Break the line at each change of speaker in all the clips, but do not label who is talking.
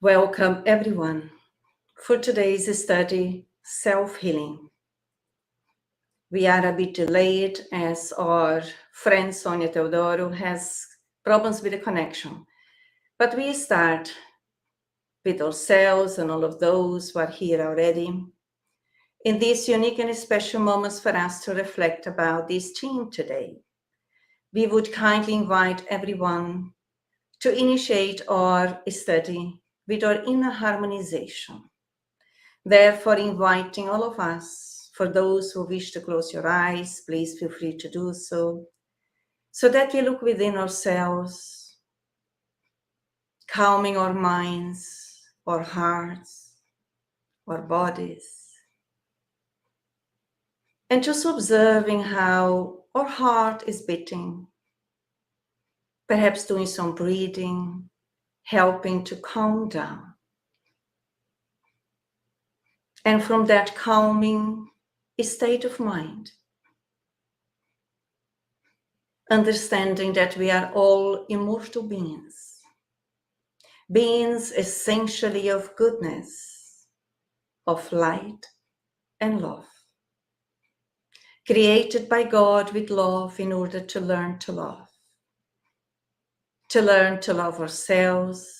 Welcome everyone for today's study, self-healing. We are a bit delayed as our friend Sônia Theodoro has problems with the connection. But we start with ourselves and all of those who are here already. In these unique and special moments for us to reflect about this theme today, we would kindly invite everyone to initiate our study with our inner harmonization. Therefore, inviting all of us, for those who wish to close your eyes, please feel free to do so that we look within ourselves, calming our minds, our hearts, our bodies, and just observing how our heart is beating, perhaps doing some breathing, helping to calm down. And from that calming state of mind, understanding that we are all immortal beings, beings essentially of goodness, of light and love, created by God with love in order to learn to love ourselves,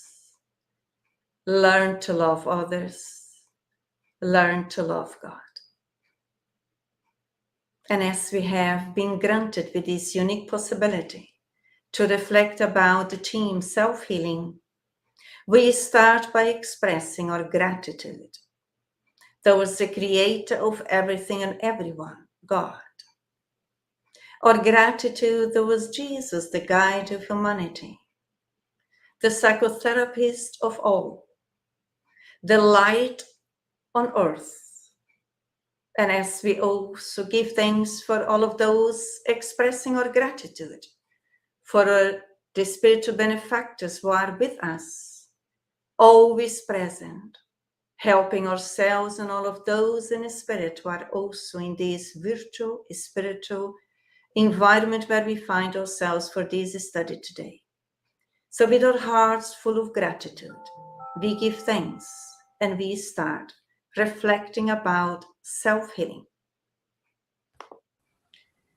learn to love others, learn to love God. And as we have been granted with this unique possibility to reflect about the theme self-healing, we start by expressing our gratitude towards the creator of everything and everyone, God. Our gratitude towards Jesus, the guide of humanity, the psychotherapist of all, the light on earth. And as we also give thanks for all of those expressing our gratitude for the spiritual benefactors who are with us, always present, helping ourselves and all of those in the spirit who are also in this virtual, spiritual environment where we find ourselves for this study today. So with our hearts full of gratitude, we give thanks and we start reflecting about self-healing.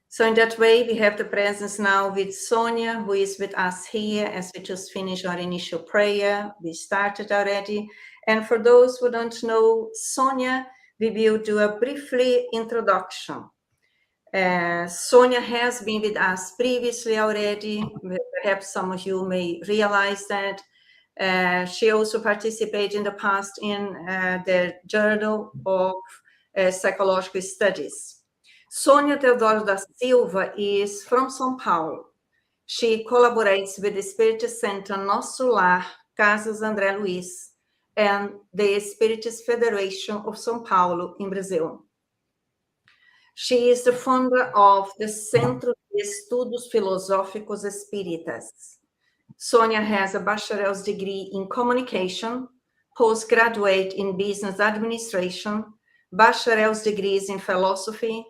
So in that way, we have the presence now with Sônia, who is with us here as we just finished our initial prayer. We started already. And for those who don't know Sônia, we will do a briefly introduction. Sônia has been with us previously already. Perhaps some of you may realize that. She also participated in the past in the Journal of Psychological Studies. Sônia Theodoro da Silva is from São Paulo. She collaborates with the Spiritist Center Nosso Lar, Casas André Luiz, and the Spiritist Federation of São Paulo in Brazil. She is the founder of the Centro de Estudos Filosóficos Espíritas. Sônia has a bachelor's degree in communication, postgraduate in business administration, bachelor's degrees in philosophy,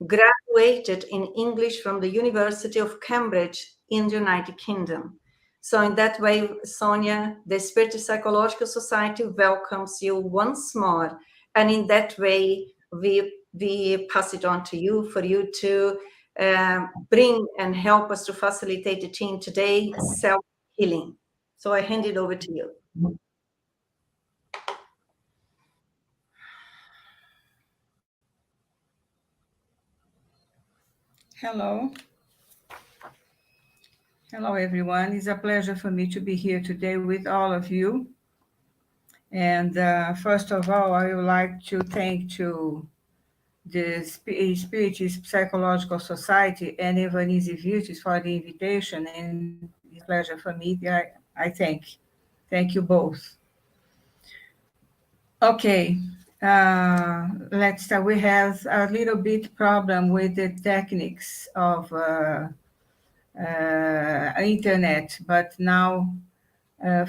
graduated in English from the University of Cambridge in the United Kingdom. So in that way, Sônia, the Spiritist Psychological Society welcomes you once more. And in that way, we pass it on to you for you to bring and help us to facilitate the theme today, self-healing. So I hand it over to you.
Hello. Hello, everyone. It's a pleasure for me to be here today with all of you. And first of all, I would like to thank to the Spiritist Psychological Society and Evanise Virtus for the invitation, and it's a pleasure for me. I thank you both. Okay, let's start. We have a little bit problem with the techniques of internet, but now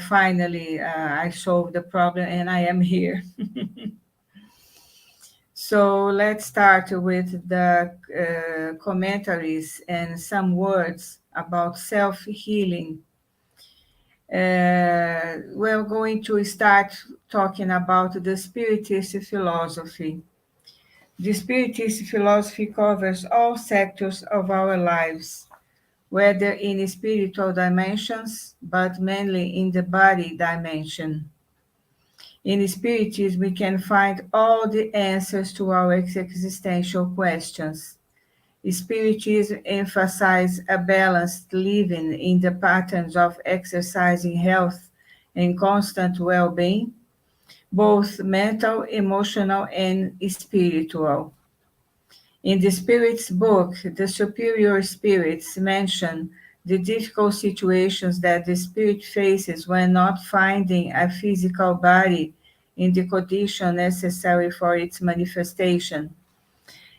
finally I solved the problem and I am here. So let's start with the commentaries and some words about self-healing. we're going to start talking about the Spiritist philosophy. The Spiritist philosophy covers all sectors of our lives, whether in spiritual dimensions, but mainly in the body dimension. In Spiritism, we can find all the answers to our existential questions. Spiritism emphasizes a balanced living in the patterns of exercising health and constant well-being, both mental, emotional, and spiritual. In the Spirit's book, the superior spirits mention the difficult situations that the spirit faces when not finding a physical body in the condition necessary for its manifestation.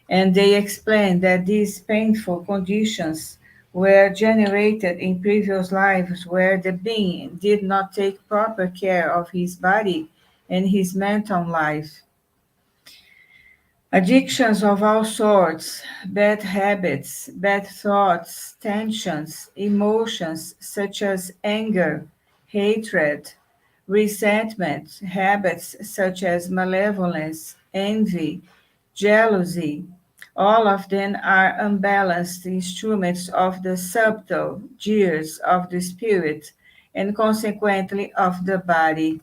And they explain that these painful conditions were generated in previous lives where the being did not take proper care of his body and his mental life. Addictions of all sorts, bad habits, bad thoughts, tensions, emotions such as anger, hatred, resentment, habits such as malevolence, envy, jealousy, all of them are unbalanced instruments of the subtle gears of the spirit and consequently of the body.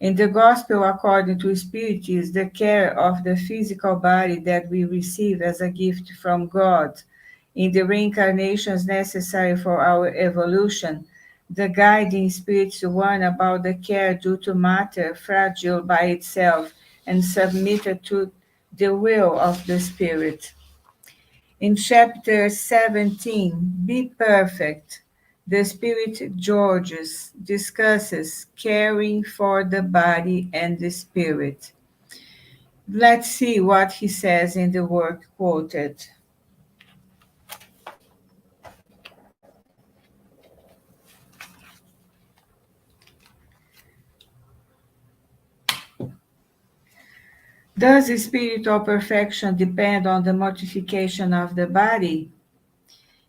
In the Gospel according to Spiritism, the care of the physical body that we receive as a gift from God, in the reincarnations necessary for our evolution, the guiding spirits warn about the care due to matter fragile by itself and submitted to the will of the Spirit. In chapter 17, Be Perfect, the Spirit Georges discusses caring for the body and the spirit. Let's see what he says in the work quoted. Does spiritual perfection depend on the mortification of the body?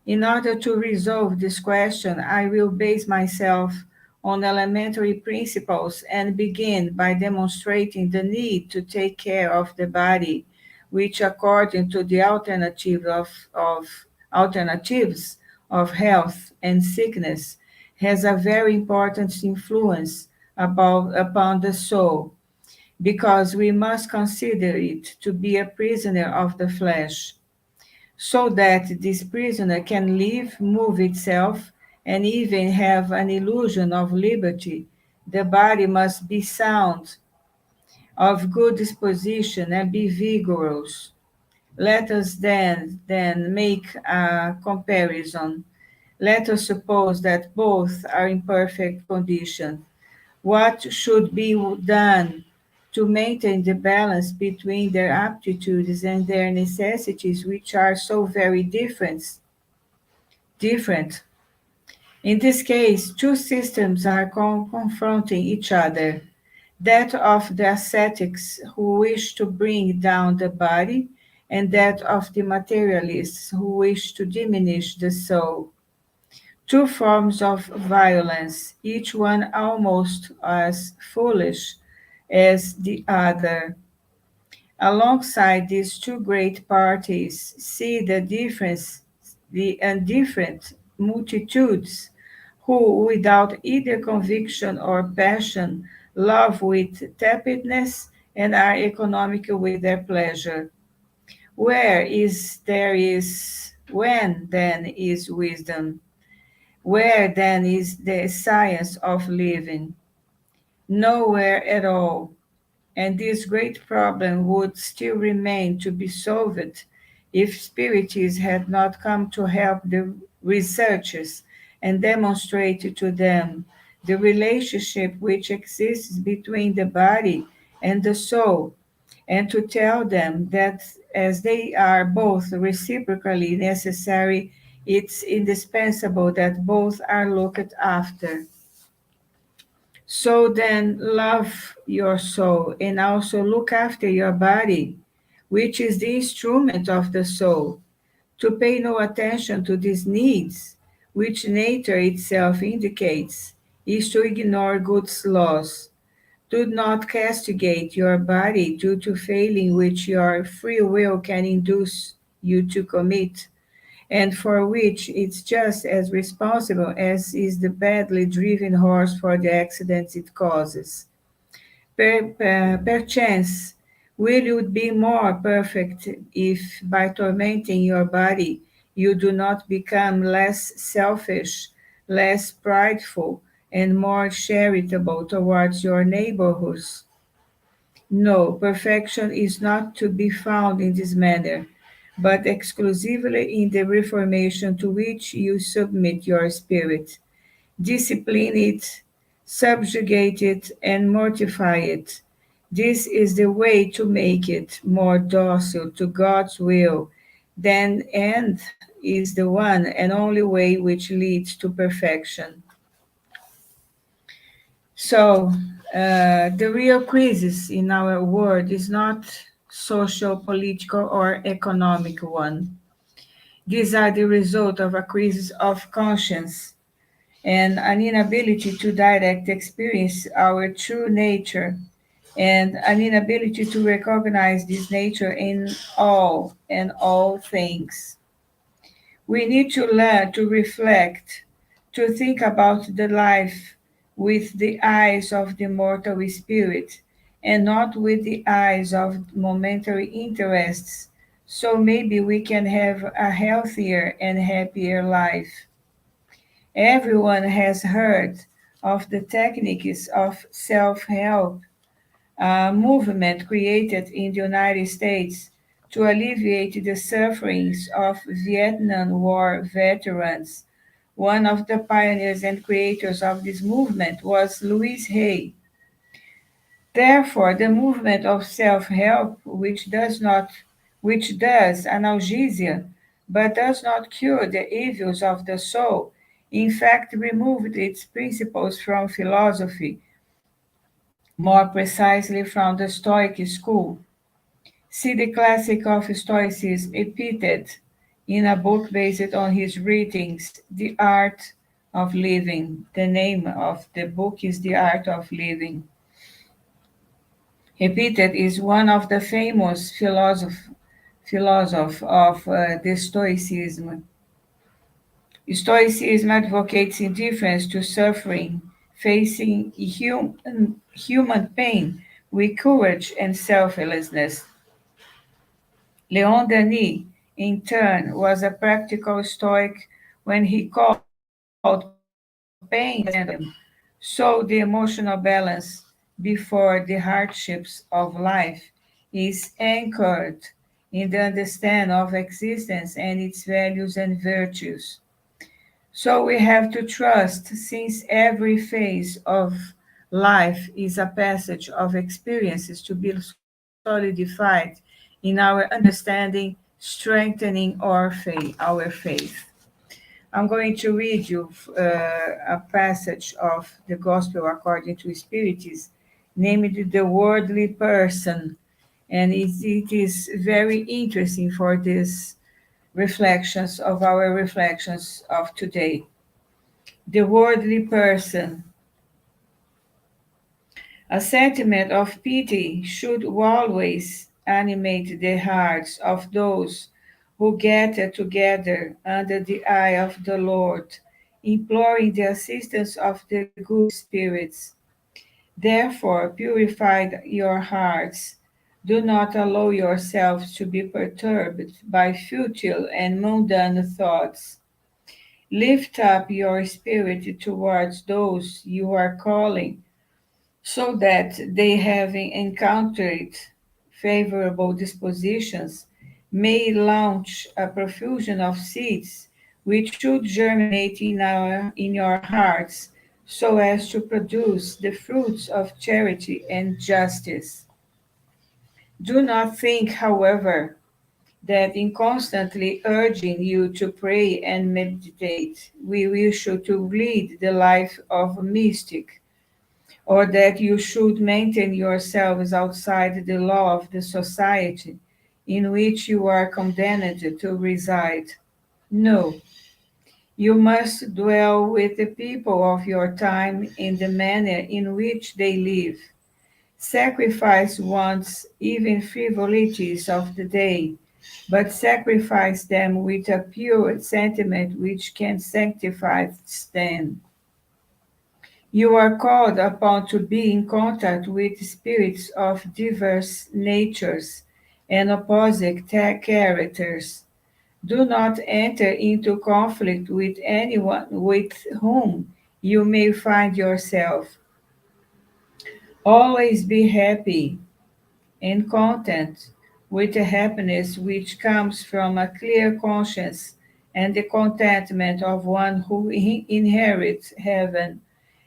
In order to resolve this question, I will base myself on elementary principles and begin by demonstrating the need to take care of the body, which according to the alternatives of health and sickness has a very important influence upon the soul, because we must consider it to be a prisoner of the flesh, so that this prisoner can live, move itself, and even have an illusion of liberty. The body must be sound, of good disposition, and be vigorous. Let us then make a comparison. Let us suppose that both are in perfect condition. What should be done to maintain the balance between their aptitudes and their necessities, which are so very different? In this case, two systems are confronting each other: that of the ascetics who wish to bring down the body, and that of the materialists who wish to diminish the soul. Two forms of violence, each one almost as foolish as the other. Alongside these two great parties, see the indifferent multitudes who, without either conviction or passion, love with tepidness and are economical with their pleasure. When then is wisdom? Where then is the science of living? Nowhere at all. And this great problem would still remain to be solved if Spiritism had not come to help the researchers and demonstrate to them the relationship which exists between the body and the soul, and to tell them that as they are both reciprocally necessary, it's indispensable that both are looked after. So then, love your soul and also look after your body, which is the instrument of the soul. To pay no attention to these needs which nature itself indicates, is to ignore good laws. Do not castigate your body due to failing which your free will can induce you to commit, and for which it's just as responsible as is the badly driven horse for the accidents it causes. Perchance, will you be more perfect if, by tormenting your body, you do not become less selfish, less prideful, and more charitable towards your neighborhoods? No, perfection is not to be found in this manner, but exclusively in the reformation to which you submit your spirit. Discipline it, subjugate it, and mortify it. This is the way to make it more docile to God's will, then, and is the one and only way which leads to perfection. So, the real crisis in our world is not social, political, or economic one. These are the result of a crisis of conscience and an inability to direct experience our true nature, and an inability to recognize this nature in all and all things. We need to learn to reflect, to think about the life with the eyes of the mortal spirit and not with the eyes of momentary interests, so maybe we can have a healthier and happier life. Everyone has heard of the techniques of self help, a movement created in the United States to alleviate the sufferings of Vietnam War veterans. One of the pioneers and creators of this movement was Louise Hay. Therefore, the movement of self-help, which does analgesia, but does not cure the evils of the soul, in fact removed its principles from philosophy, more precisely from the Stoic school. See the classic of Stoicism, Epictetus, in a book based on his writings, The Art of Living. The name of the book is The Art of Living. Epictetus is one of the famous philosoph of the Stoicism. Stoicism advocates indifference to suffering, facing human pain with courage and selflessness. Leon Denis, in turn, was a practical Stoic when he called pain so the emotional balance before the hardships of life is anchored in the understanding of existence and its values and virtues. So we have to trust, since every phase of life is a passage of experiences to be solidified in our understanding, strengthening our faith. I'm going to read you a passage of the Gospel according to Spiritism, named The Worldly Person, and it is very interesting for these reflections of today. The worldly person. A sentiment of pity should always animate the hearts of those who gather together under the eye of the Lord, imploring the assistance of the good spirits. Therefore, purify your hearts. Do not allow yourselves to be perturbed by futile and mundane thoughts. Lift up your spirit towards those you are calling, so that they, having encountered favorable dispositions, may launch a profusion of seeds which should germinate in your hearts so as to produce the fruits of charity and justice. Do not think, however, that in constantly urging you to pray and meditate, we wish you to lead the life of a mystic, or that you should maintain yourselves outside the law of the society in which you are condemned to reside. No, You must dwell with the people of your time in the manner in which they live. Sacrifice wants even frivolities of the day, but sacrifice them with a pure sentiment which can sanctify them. You are called upon to be in contact with spirits of diverse natures and opposite characters. Do not enter into conflict with anyone with whom you may find yourself. Always be happy and content with the happiness which comes from a clear conscience and the contentment of one who inherits heaven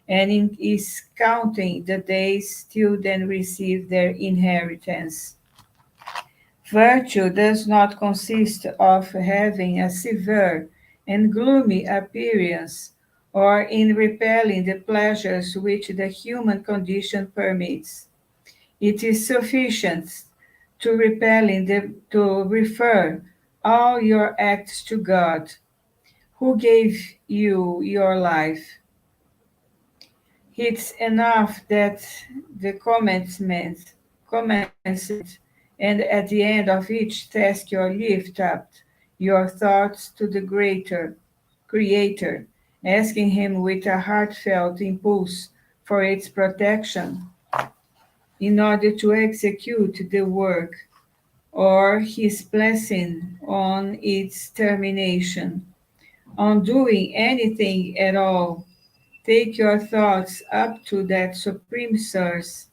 and is counting the days till then receive their inheritance. Virtue does not consist of having a severe and gloomy appearance, or in repelling the pleasures which the human condition permits. It is sufficient to refer all your acts to God, who gave you your life. It's enough that the commencement, and at the end of each task you lift up your thoughts to the greater Creator, asking Him with a heartfelt impulse for its protection in order to execute the work, or His blessing on its termination. On doing anything at all, take your thoughts up to that supreme source.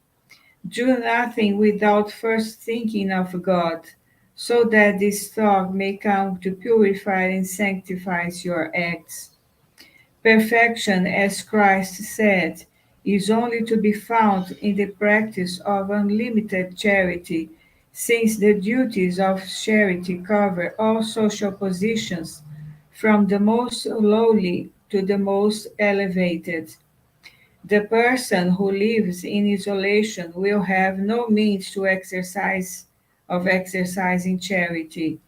Do nothing without first thinking of God, so that this thought may come to purify and sanctify your acts. Perfection, as Christ said, is only to be found in the practice of unlimited charity, since the duties of charity cover all social positions, from the most lowly to the most elevated. The person who lives in isolation will have no means of exercising charity.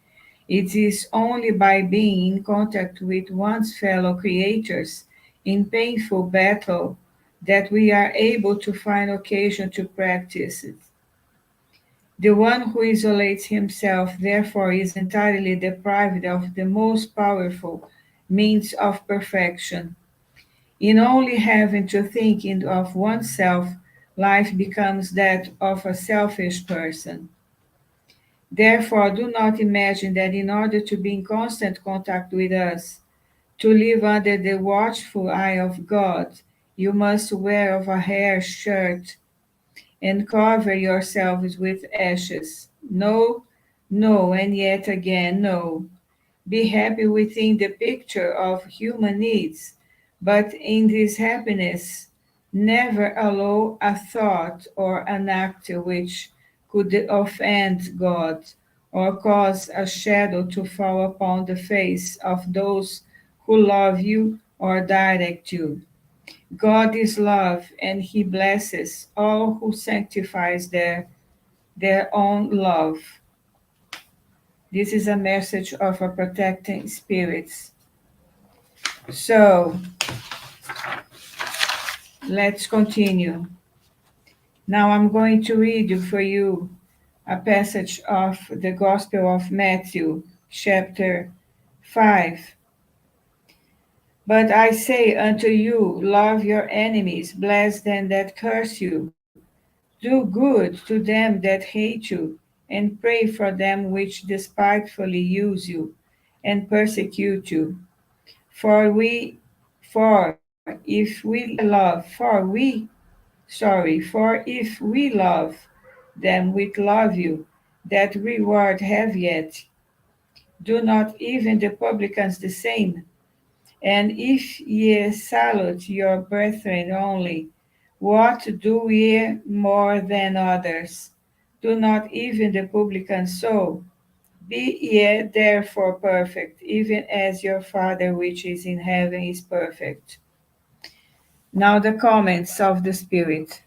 It is only by being in contact with one's fellow creatures in painful battle that we are able to find occasion to practice it. The one who isolates himself, therefore, is entirely deprived of the most powerful means of perfection. In only having to think of oneself, life becomes that of a selfish person. Therefore, do not imagine that in order to be in constant contact with us, to live under the watchful eye of God, you must wear of a hair shirt and cover yourselves with ashes. No, no, and yet again, no. Be happy within the picture of human needs, but in this happiness, never allow a thought or an act which could offend God or cause a shadow to fall upon the face of those who love you or direct you. God is love, and He blesses all who sanctifies their own love. This is a message of a protecting spirits. So, let's continue. Now I'm going to read for you a passage of the Gospel of Matthew, chapter 5. But I say unto you, love your enemies, bless them that curse you, do good to them that hate you, and pray for them which despitefully use you and persecute you. For we, for if we love, for if we love them which love you, that reward have yet. Do not even the publicans the same? And if ye salute your brethren only, what do ye more than others? Do not even the publicans so? Be ye therefore perfect, even as your Father which is in heaven is perfect. Now the comments of the Spirit.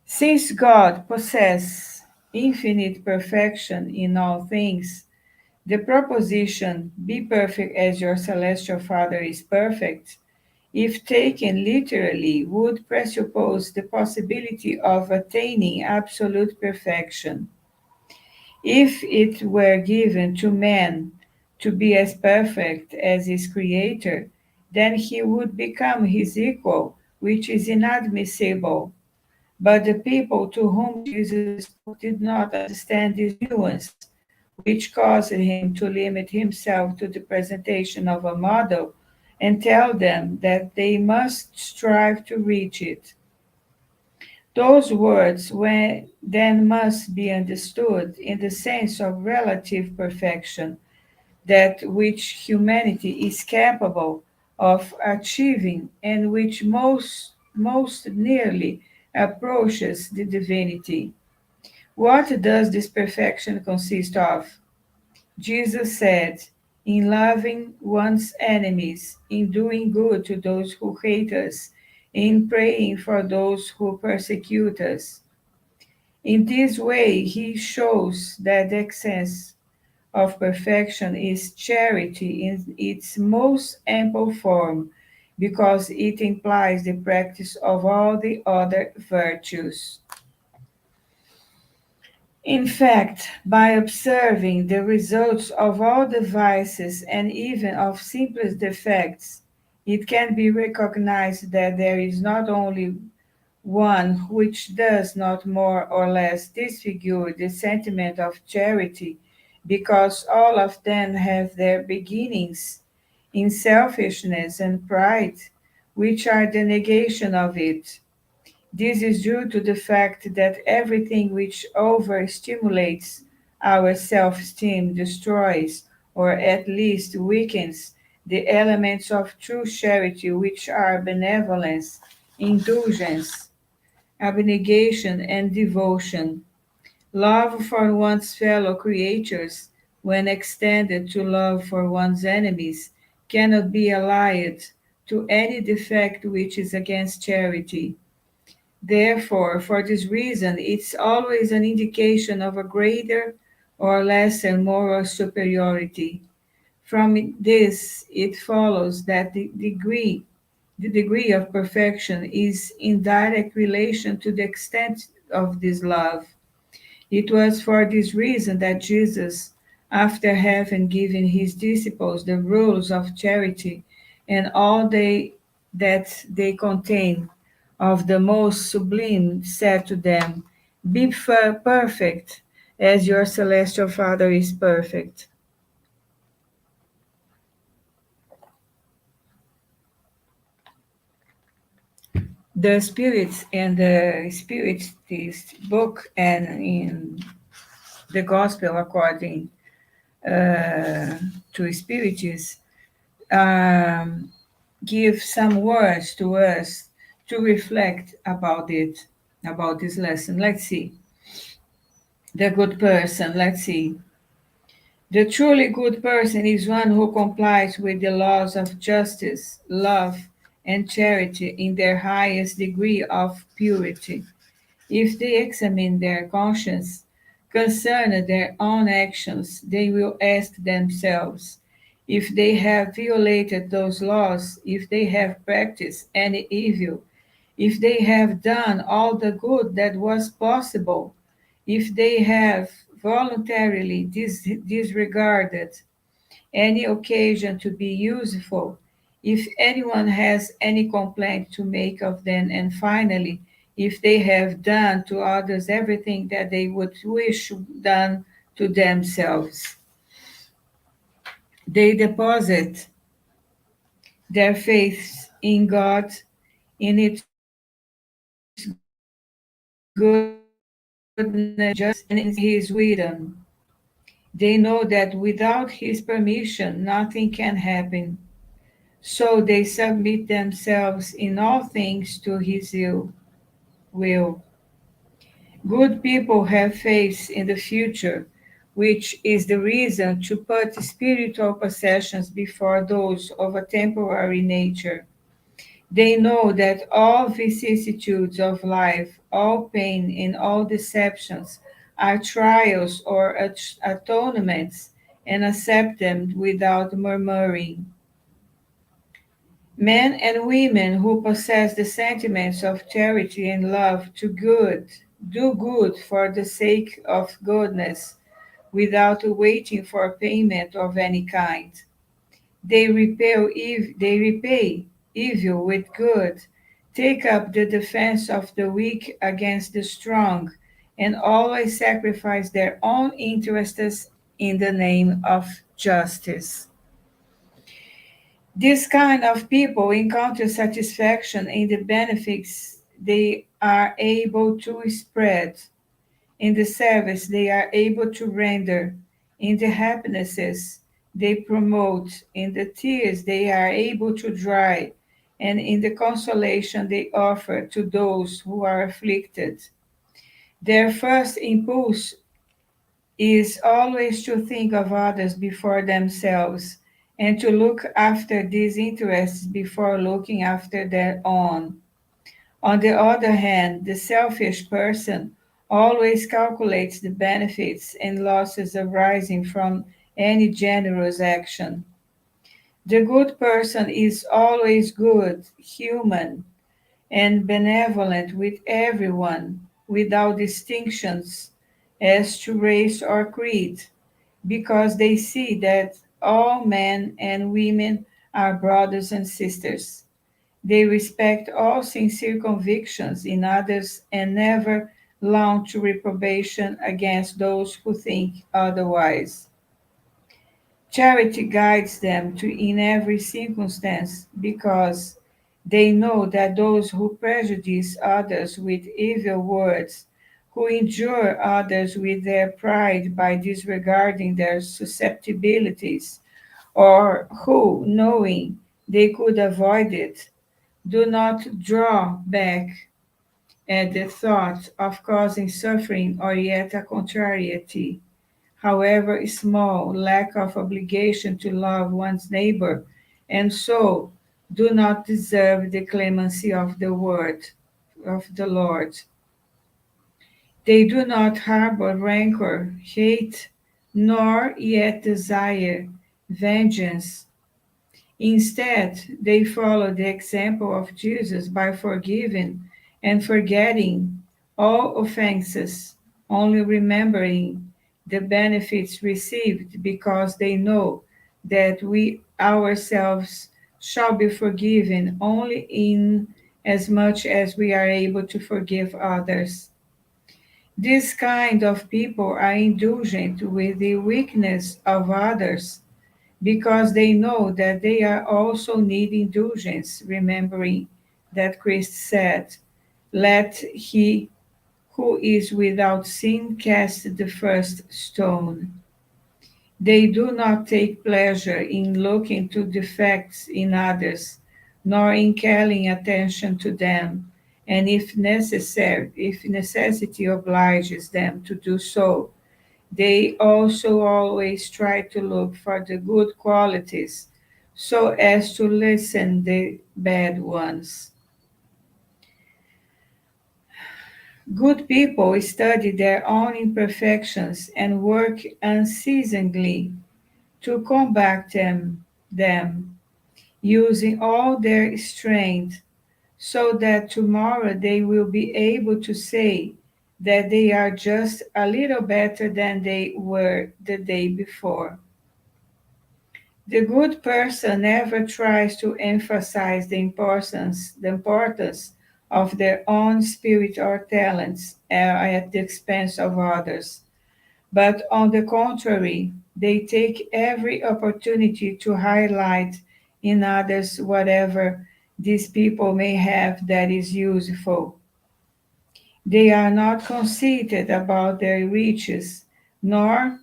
Since God possesses infinite perfection in all things, The proposition, be perfect as your celestial Father is perfect, if taken literally, would presuppose the possibility of attaining absolute perfection. If it were given to man to be as perfect as his Creator, then he would become his equal, which is inadmissible. But the people to whom Jesus spoke did not understand this nuance, which caused him to limit himself to the presentation of a model and tell them that they must strive to reach it. Those words then must be understood in the sense of relative perfection, that which humanity is capable of achieving and which most nearly approaches the divinity. What does this perfection consist of? Jesus said, in loving one's enemies, in doing good to those who hate us, in praying for those who persecute us. In this way, he shows that the essence of perfection is charity in its most ample form, because it implies the practice of all the other virtues. In fact, by observing the results of all the vices and even of simplest defects, it can be recognized that there is not only one which does not more or less disfigure the sentiment of charity, because all of them have their beginnings in selfishness and pride, which are the negation of it. This is due to the fact that everything which overstimulates our self-esteem destroys, or at least weakens, the elements of true charity, which are benevolence, indulgence, abnegation, and devotion. Love for one's fellow creatures, when extended to love for one's enemies, cannot be allied to any defect which is against charity. Therefore, for this reason, it's always an indication of a greater or lesser moral superiority. From this, it follows that the degree of perfection is in direct relation to the extent of this love. It was for this reason that Jesus, after having given his disciples the rules of charity and all that they contain of the most sublime, said to them, be perfect as your celestial Father is perfect. The spirits in the Spiritist book and in the Gospel according to Spiritism give some words to us to reflect about it, about this lesson. Let's see. The good person, let's see. The truly good person is one who complies with the laws of justice, love, and charity in their highest degree of purity. If they examine their conscience concerning their own actions, they will ask themselves if they have violated those laws, if they have practiced any evil, if they have done all the good that was possible, if they have voluntarily disregarded any occasion to be useful, if anyone has any complaint to make of them, and finally, if they have done to others everything that they would wish done to themselves. They deposit their faith in God, in its goodness, justice, and in his wisdom. They know that without his permission, nothing can happen. So they submit themselves in all things to his will. Good people have faith in the future, which is the reason to put spiritual possessions before those of a temporary nature. They know that all vicissitudes of life, all pain and all deceptions are trials or atonements, and accept them without murmuring. Men and women who possess the sentiments of charity and love do good for the sake of goodness, without waiting for payment of any kind. They repay evil with good, take up the defense of the weak against the strong, and always sacrifice their own interests in the name of justice. This kind of people encounter satisfaction in the benefits they are able to spread, in the service they are able to render, in the happinesses they promote, in the tears they are able to dry, and in the consolation they offer to those who are afflicted. Their first impulse is always to think of others before themselves, and to look after these interests before looking after their own. On the other hand, the selfish person always calculates the benefits and losses arising from any generous action. The good person is always good, human, and benevolent with everyone, without distinctions as to race or creed, because they see that all men and women are brothers and sisters. They respect all sincere convictions in others and never launch reprobation against those who think otherwise. Charity guides them in every circumstance, because they know that those who prejudice others with evil words, who injure others with their pride by disregarding their susceptibilities, or who, knowing they could avoid it, do not draw back at the thought of causing suffering or yet a contrariety, however small, lack of obligation to love one's neighbor, and so do not deserve the clemency of the word of the Lord. They do not harbor rancor, hate, nor yet desire vengeance. Instead, they follow the example of Jesus by forgiving and forgetting all offenses, only remembering the benefits received, because they know that we ourselves shall be forgiven only in as much as we are able to forgive others. This kind of people are indulgent with the weakness of others, because they know that they are also need indulgence, remembering that Christ said, "Let he who is without sin cast the first stone." They do not take pleasure in looking to defects in others, nor in calling attention to them, and if necessity obliges them to do so, they also always try to look for the good qualities, so as to lessen the bad ones. Good people study their own imperfections and work unceasingly to combat them, using all their strength, so that tomorrow they will be able to say that they are just a little better than they were the day before. The good person never tries to emphasize the importance of their own spirit or talents at the expense of others, but on the contrary, they take every opportunity to highlight in others whatever these people may have that is useful. They are not conceited about their riches, nor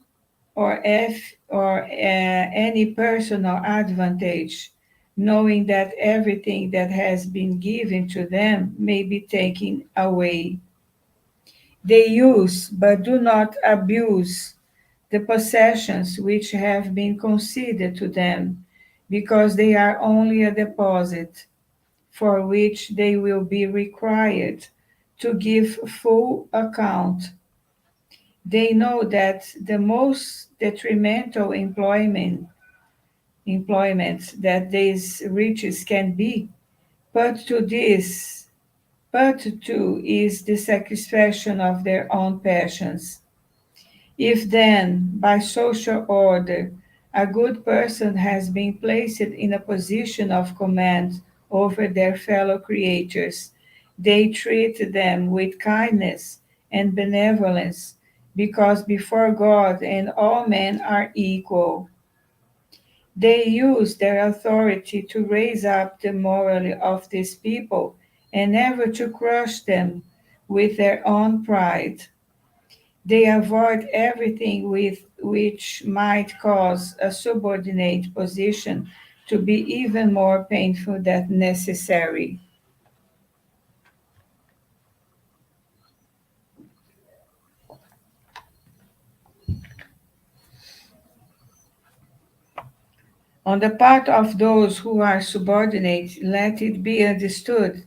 any personal advantage, knowing that everything that has been given to them may be taken away. They use, but do not abuse, the possessions which have been conceded to them, because they are only a deposit, for which they will be required to give full account. They know that the most detrimental employments that these riches can be put to this, put to is the satisfaction of their own passions. If then, by social order, a good person has been placed in a position of command over their fellow creatures, they treat them with kindness and benevolence, because before God and all men are equal. They use their authority to raise up the morale of these people and never to crush them with their own pride. They avoid everything with which might cause a subordinate position to be even more painful than necessary. On the part of those who are subordinate, let it be understood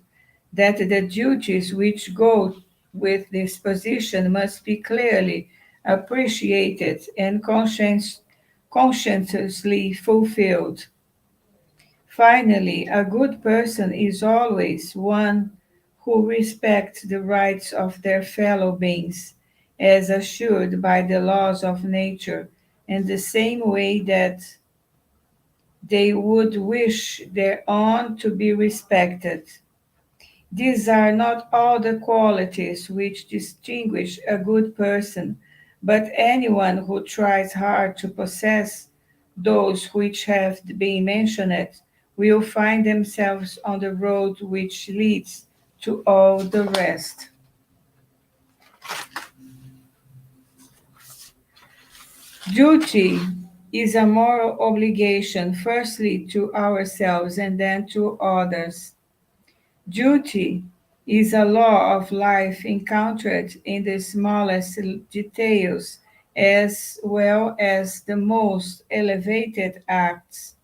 that the duties which go with this position must be clearly appreciated and conscientiously fulfilled. Finally, a good person is always one who respects the rights of their fellow beings, as assured by the laws of nature, in the same way that they would wish their own to be respected. These are not all the qualities which distinguish a good person, but anyone who tries hard to possess those which have been mentioned will find themselves on the road which leads to all the rest. Duty is a moral obligation, firstly to ourselves and then to others. Duty is a law of life encountered in the smallest details as well as the most elevated acts.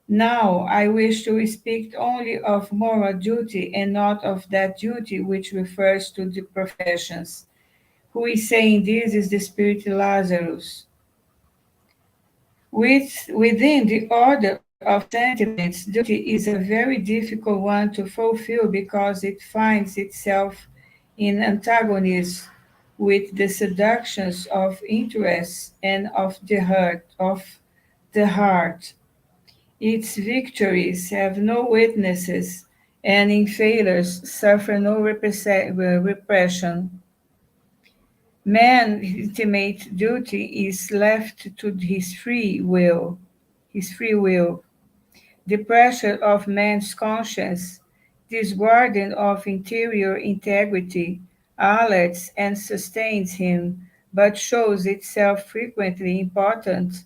Now, I wish to speak only of moral duty and not of that duty which refers to the professions. Who is saying this is the spirit Lazarus. Within the order of sentiments, duty is a very difficult one to fulfill because it finds itself in antagonism with the seductions of interest and of the heart. Its victories have no witnesses, and in failures suffer no repression. Man's ultimate duty is left to his free will. The pressure of man's conscience, this guardian of interior integrity, alerts and sustains him, but shows itself frequently important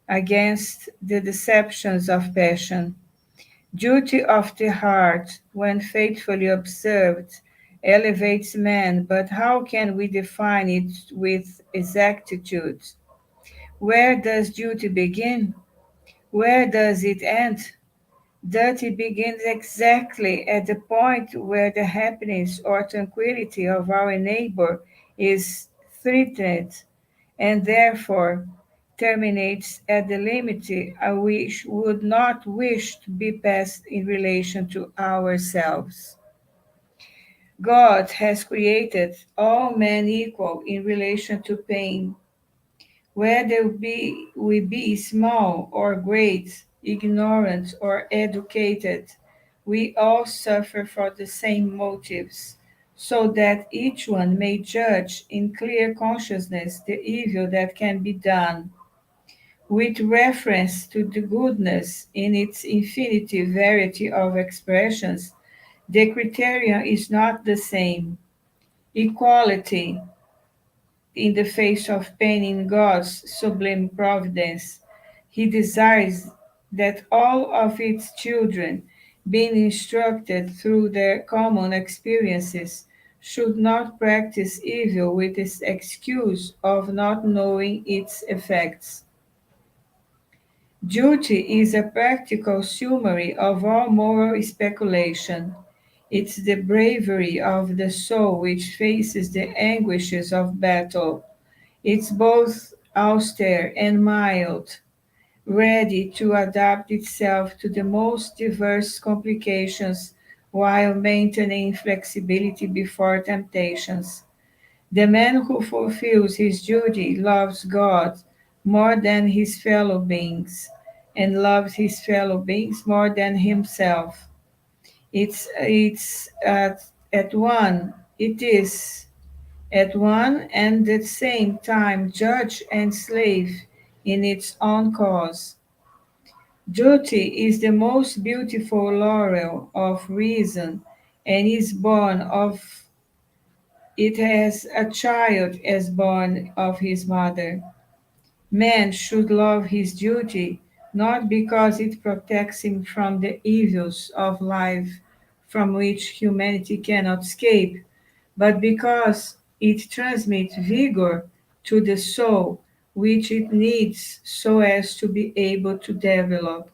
against the deceptions of passion. Duty of the heart, when faithfully observed, elevates man, but how can we define it with exactitude? Where does duty begin? Where does it end? Duty begins exactly at the point where the happiness or tranquility of our neighbor is threatened, and therefore terminates at the limit we would not wish to be passed in relation to ourselves. God has created all men equal in relation to pain, whether we be small or great, ignorant or educated, we all suffer for the same motives, so that each one may judge in clear consciousness the evil that can be done. With reference to the goodness in its infinite variety of expressions, the criterion is not the same. Equality in the face of pain in God's sublime providence. He desires that all of its children, being instructed through their common experiences, should not practice evil with the excuse of not knowing its effects. Duty is a practical summary of all moral speculation. It's the bravery of the soul which faces the anguishes of battle. It's both austere and mild, ready to adapt itself to the most diverse complications while maintaining flexibility before temptations. The man who fulfills his duty loves God more than his fellow beings, and loves his fellow beings more than himself. At one, it is at one and the same time judge and slave in its own cause. Duty is the most beautiful laurel of reason, and is born of it as a child as born of his mother. Man should love his duty, not because it protects him from the evils of life from which humanity cannot escape, but because it transmits vigor to the soul, which it needs so as to be able to develop.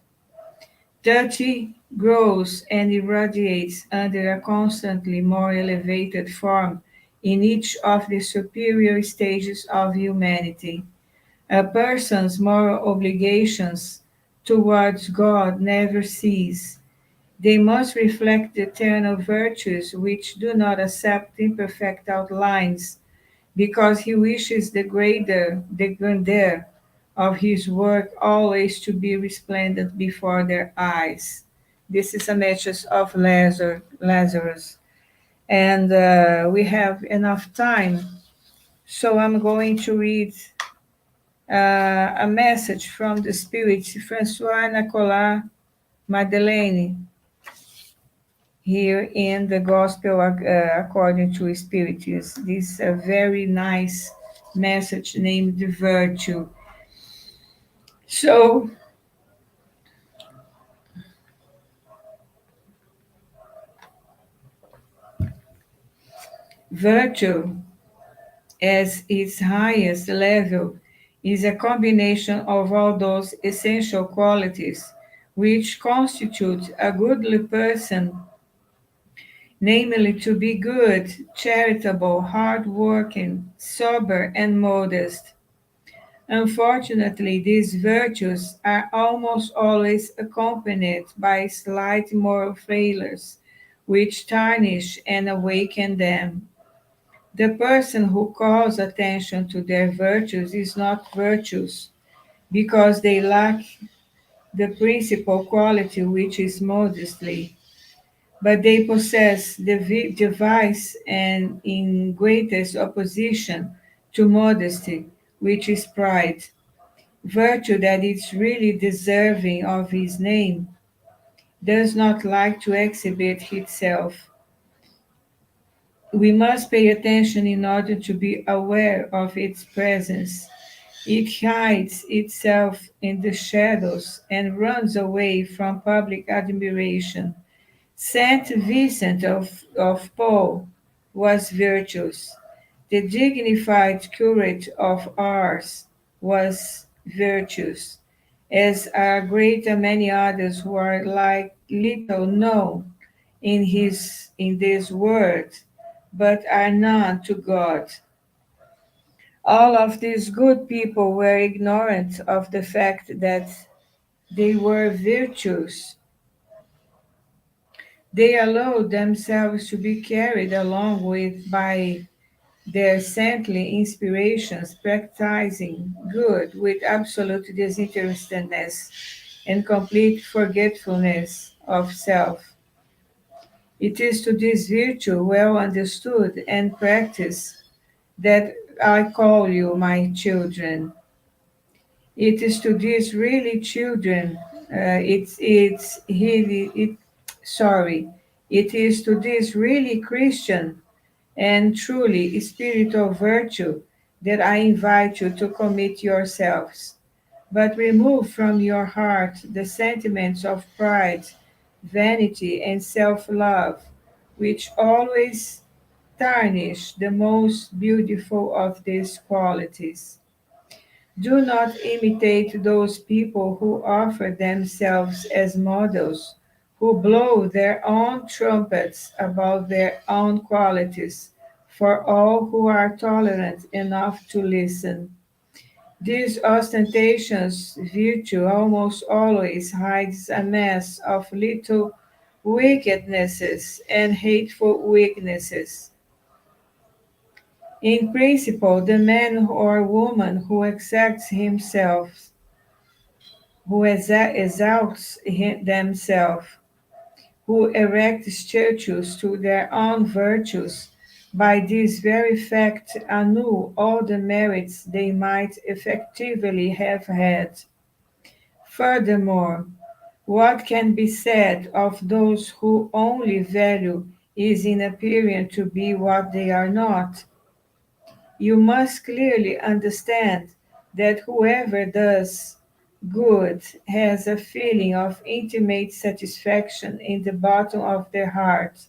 Duty grows and irradiates under a constantly more elevated form in each of the superior stages of humanity. A person's moral obligations towards God never cease. They must reflect the eternal virtues which do not accept imperfect outlines, because he wishes the grandeur of his work always to be resplendent before their eyes. This is a message of Lazarus. And we have enough time, so I'm going to read a message from the Spirit, Francois Nicolas Madeleine, here in the Gospel according to Spiritism. This is a very nice message named Virtue. So, virtue, as its highest level, is a combination of all those essential qualities which constitute a goodly person, namely to be good, charitable, hard-working, sober, and modest. Unfortunately, these virtues are almost always accompanied by slight moral failures, which tarnish and awaken them. The person who calls attention to their virtues is not virtuous, because they lack the principal quality, which is modesty, but they possess the vice and in greatest opposition to modesty, which is pride. Virtue that is really deserving of his name does not like to exhibit itself. We must pay attention in order to be aware of its presence. It hides itself in the shadows and runs away from public admiration. Saint Vincent of Paul was virtuous. The dignified curate of Ars was virtuous, as are a great many others who are like little known in this world, but are none to God. All of these good people were ignorant of the fact that they were virtuous. They allowed themselves to be carried along with by their saintly inspirations, practicing good with absolute disinterestedness and complete forgetfulness of self. It is to this virtue, well understood and practiced, that I call you my children. It is to these really children, it's really, sorry, it is to this really Christian and truly spiritual virtue that I invite you to commit yourselves. But remove from your heart the sentiments of pride, vanity, and self love, which always tarnish the most beautiful of these qualities. Do not imitate those people who offer themselves as models who blow their own trumpets about their own qualities, for all who are tolerant enough to listen. This ostentatious virtue almost always hides a mass of little wickednesses and hateful weaknesses. In principle, the man or woman who exacts himself, who exalts themselves, who erect statues to their own virtues, by this very fact annul all the merits they might effectively have had. Furthermore, what can be said of those whose only value is in appearing to be what they are not? You must clearly understand that whoever does good has a feeling of intimate satisfaction in the bottom of their heart.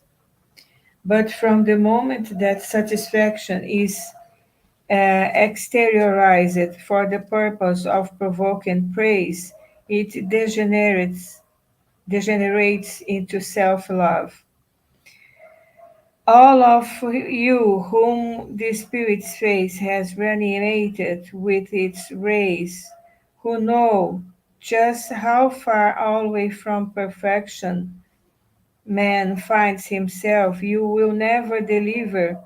But from the moment that satisfaction is exteriorized for the purpose of provoking praise, it degenerates into self love. All of you whom the Spirit's face has reanimated with its rays, who know just how far away from perfection man finds himself, you will never deliver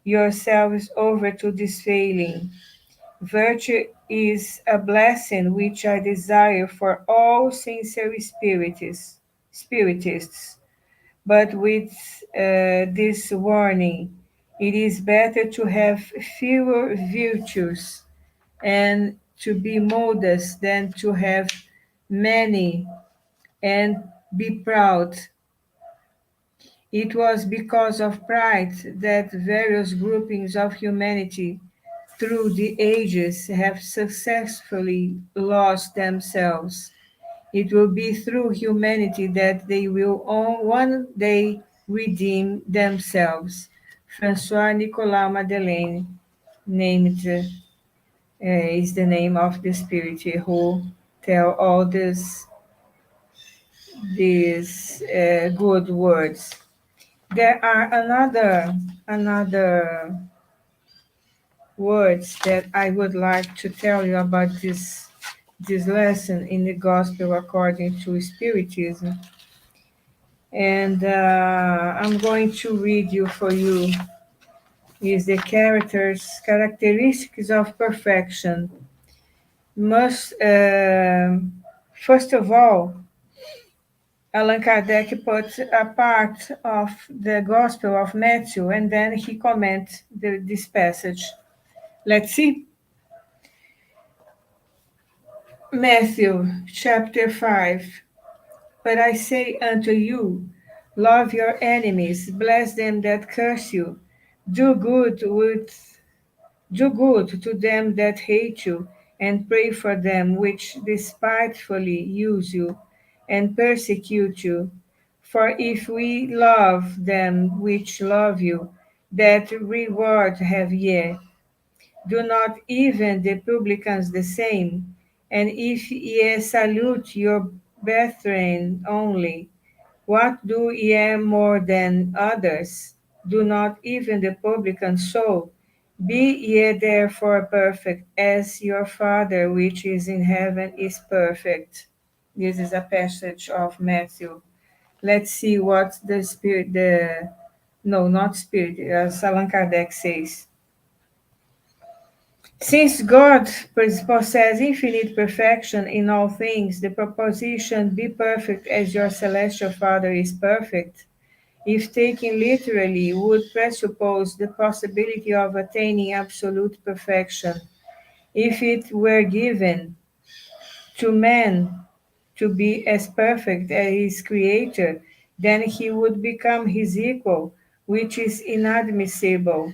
yourselves over to this failing. Virtue is a blessing which I desire for all sincere spiritists, but with this warning, it is better to have fewer virtues and to be modest than to have many and be proud. It was because of pride that various groupings of humanity through the ages have successfully lost themselves. It will be through humanity that they will one day redeem themselves. Francois Nicolas Madeleine named is the name of the spirit who tell all these good words. There are another words that I would like to tell you about this lesson in the Gospel according to Spiritism. And I'm going to read you for you is the characteristics of perfection. Must first of all, Allan Kardec put a part of the Gospel of Matthew, and then he comments this passage. Let's see. Matthew chapter 5. But I say unto you, love your enemies, bless them that curse you, do good with do good to them that hate you, and pray for them which despitefully use you and persecute you. For if we love them which love you, that reward have ye. Do not even the publicans the same? And if ye salute your brethren only, what do ye more than others? Do not even the publicans so? Be ye therefore perfect, as your Father which is in heaven is perfect. This is a passage of Matthew. Let's see what the Spirit, no, not Spirit, as Allan Kardec says. Since God possesses infinite perfection in all things, the proposition, be perfect as your celestial Father is perfect, if taken literally, would presuppose the possibility of attaining absolute perfection. If it were given to man to be as perfect as his Creator, then he would become his equal, which is inadmissible.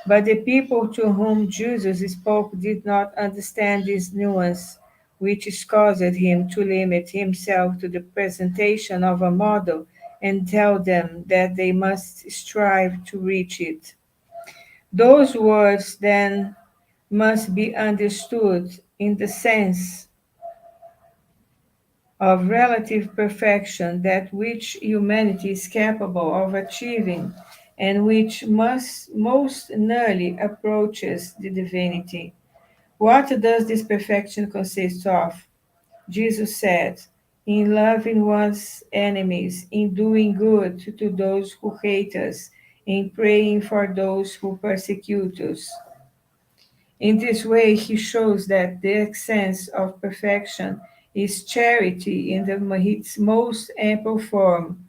But the people to whom Jesus spoke did not understand this nuance, which caused him to limit himself to the presentation of a model and tell them that they must strive to reach it. Those words, then, must be understood in the sense of relative perfection, that which humanity is capable of achieving, and which most nearly approaches the divinity. What does this perfection consist of? Jesus said, in loving one's enemies, in doing good to those who hate us, in praying for those who persecute us. In this way, he shows that the essence of perfection is charity in its most ample form,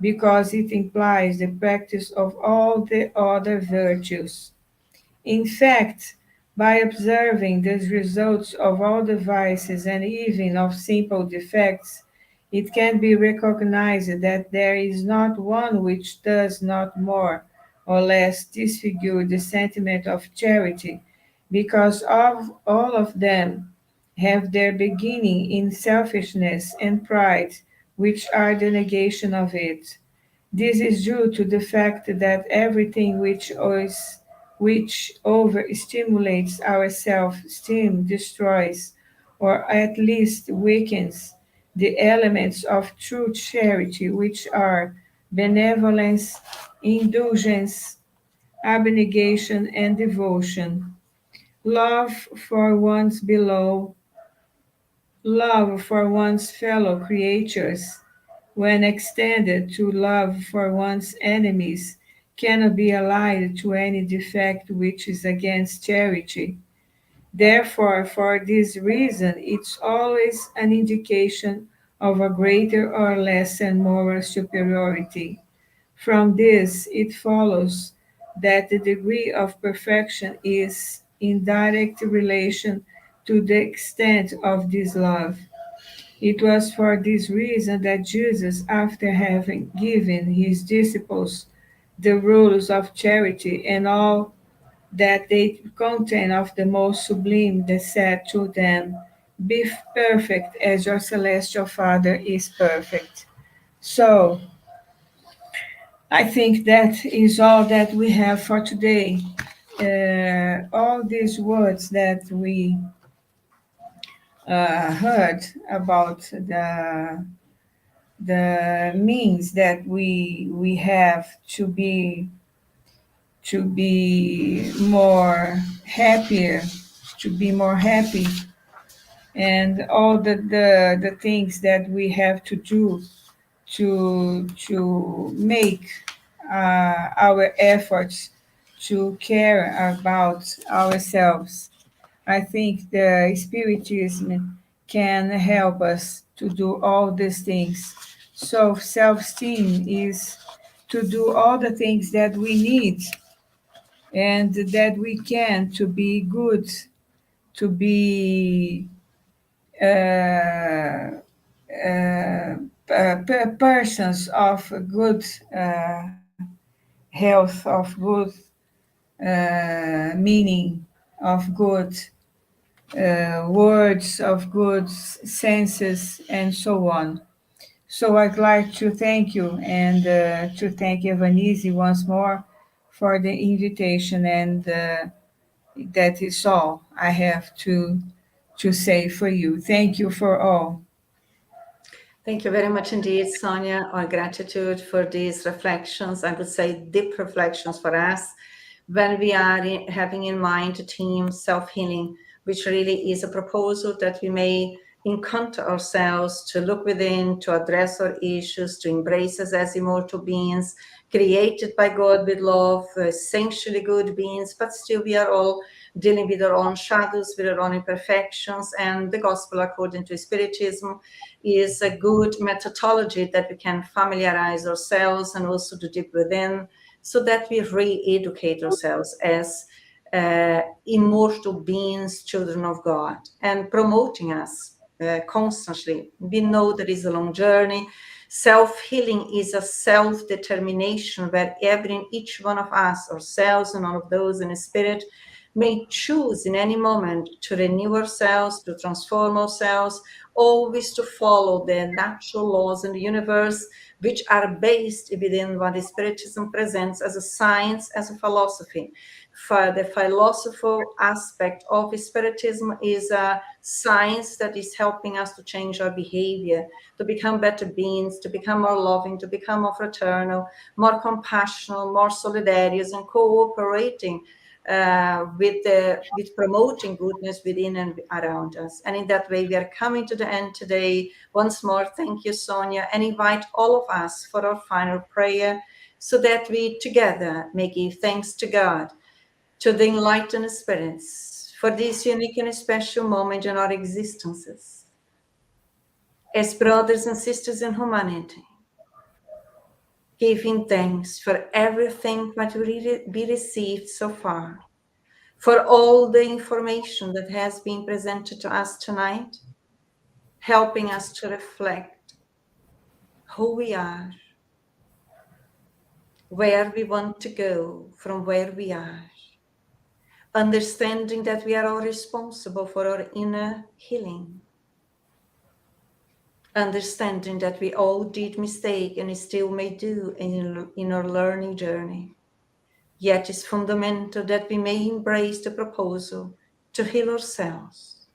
because it implies the practice of all the other virtues. In fact, by observing the results of all the vices and even of simple defects, it can be recognized that there is not one which does not more or less disfigure the sentiment of charity, because of all of them have their beginning in selfishness and pride, which are the negation of it. This is due to the fact that everything which overstimulates our self-esteem destroys, or at least weakens, the elements of true charity, which are benevolence, indulgence, abnegation, and devotion. Love for one's below, love for one's fellow creatures, when extended to love for one's enemies, cannot be allied to any defect which is against charity. Therefore, for this reason, it's always an indication of a greater or lesser moral superiority. From this, it follows that the degree of perfection is in direct relation to the extent of this love. It was for this reason that Jesus, after having given his disciples the rules of charity and all that they contain of the most sublime, they said to them, be perfect as your celestial Father is perfect. So, I think that is all that we have for today. All these words that we heard about the means that we have to be more happier, to be more happy, and all the things that we have to do to make our efforts to care about ourselves. I think the Spiritism can help us to do all these things. So self-esteem is to do all the things that we need and that we can to be good, to be uh, persons of good health, of good meaning, of good words, of good senses, and so on. So I'd like to thank you and to thank Evanise once more for the invitation, and that is all I have to say for you. Thank you for all.
Thank you very much indeed, Sonia. Our gratitude for these reflections, I would say deep reflections for us, when we are having in mind the theme self-healing, which really is a proposal that we may encounter ourselves, to look within, to address our issues, to embrace us as immortal beings, created by God with love, essentially good beings, but still we are all dealing with our own shadows, with our own imperfections, and the gospel, according to Spiritism, is a good methodology that we can familiarize ourselves and also to deep within, so that we re-educate ourselves as immortal beings, children of God, and promoting us constantly. We know there is a long journey. Self-healing is a self-determination where each one of us, ourselves and all of those in the spirit, may choose in any moment to renew ourselves, to transform ourselves, always to follow the natural laws in the universe, which are based within what the Spiritism presents as a science, as a philosophy. For the philosophical aspect of Spiritism is a science that is helping us to change our behavior, to become better beings, to become more loving, to become more fraternal, more compassionate, more solidarious, and cooperating with promoting goodness within and around us. And in that way, we are coming to the end today. Once more, thank you, Sonia, and invite all of us for our final prayer so that we together may give thanks to God, to the enlightened spirits, for this unique and special moment in our existences as brothers and sisters in humanity, giving thanks for everything that we received so far, for all the information that has been presented to us tonight, helping us to reflect who we are, where we want to go from where we are, understanding that we are all responsible for our inner healing, understanding that we all did mistake and still may do in our learning journey. Yet it's fundamental that we may embrace the proposal to heal ourselves,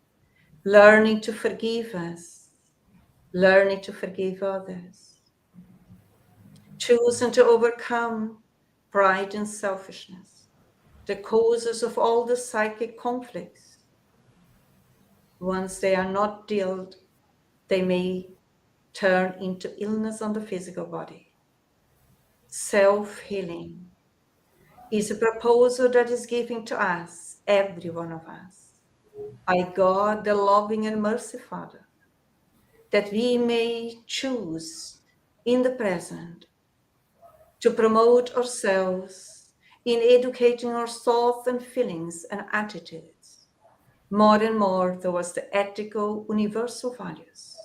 learning to forgive us, learning to forgive others, choosing to overcome pride and selfishness, the causes of all the psychic conflicts. Once they are not dealt, they may turn into illness on the physical body. Self-healing is a proposal that is given to us, every one of us, by God, the loving and merciful Father, that we may choose in the present to promote ourselves in educating our thoughts and feelings and attitudes more and more towards the ethical universal values,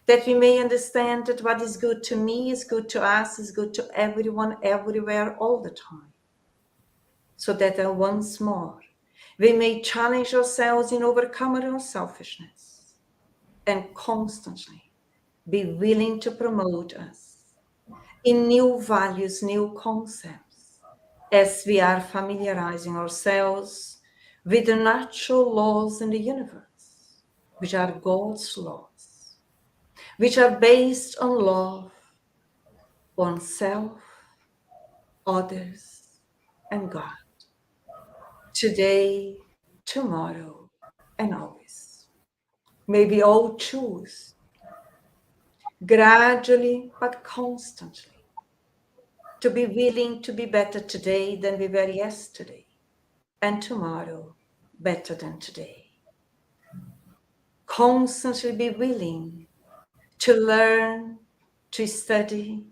that we may understand that what is good to me is good to us, is good to everyone, everywhere, all the time, so that once more we may challenge ourselves in overcoming our selfishness and constantly be willing to promote us in new values, new concepts, as we are familiarizing ourselves with the natural laws in the universe, which are God's laws, which are based on love, on self, others, and God. Today, tomorrow, and always. May we all choose, gradually but constantly, to be willing to be better today than we were yesterday, and tomorrow better than today. Constantly be willing to learn, to study,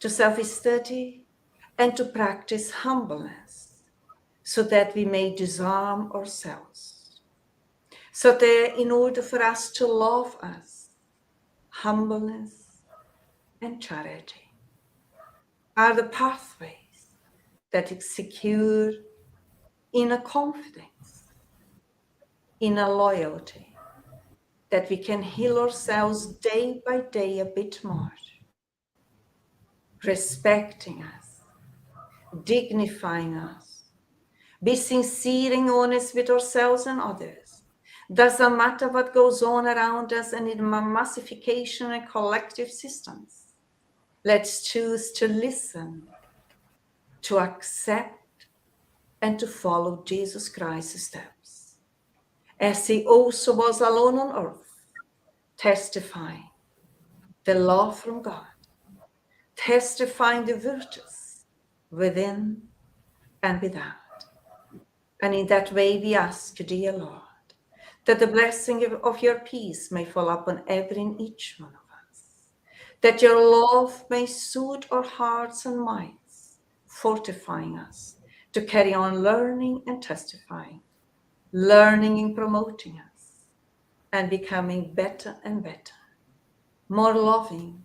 to self-study, and to practice humbleness, so that we may disarm ourselves. So that in order for us to love us, humbleness and charity are the pathways that is secure in a confidence, in a loyalty, that we can heal ourselves day by day a bit more, respecting us, dignifying us, be sincere and honest with ourselves and others. Doesn't matter what goes on around us and in massification and collective systems. Let's choose to listen, to accept, and to follow Jesus Christ's steps, as he also was alone on earth, testifying the love from God, testifying the virtues within and without. And in that way we ask, dear Lord, that the blessing of your peace may fall upon every and each one of us, that your love may soothe our hearts and minds, fortifying us to carry on learning and testifying, learning and promoting us, and becoming better and better, more loving,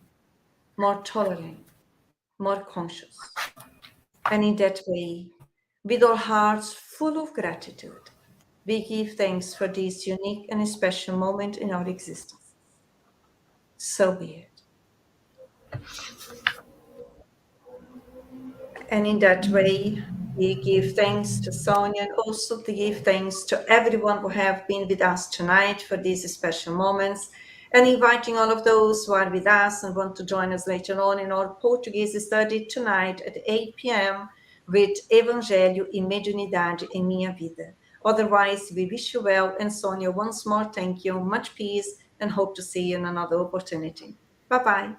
more tolerant, more conscious. And in that way, With our hearts full of gratitude, we give thanks for this unique and special moment in our existence. So be it. And in that way, we give thanks to Sonia and also to give thanks to everyone who have been with us tonight for these special moments, and inviting all of those who are with us and want to join us later on in our Portuguese study tonight at 8 p.m. with Evangelho e Mediunidade em Minha Vida. Otherwise, we wish you well, and Sonia, once more, thank you, much peace, and hope to see you in another opportunity. Bye-bye.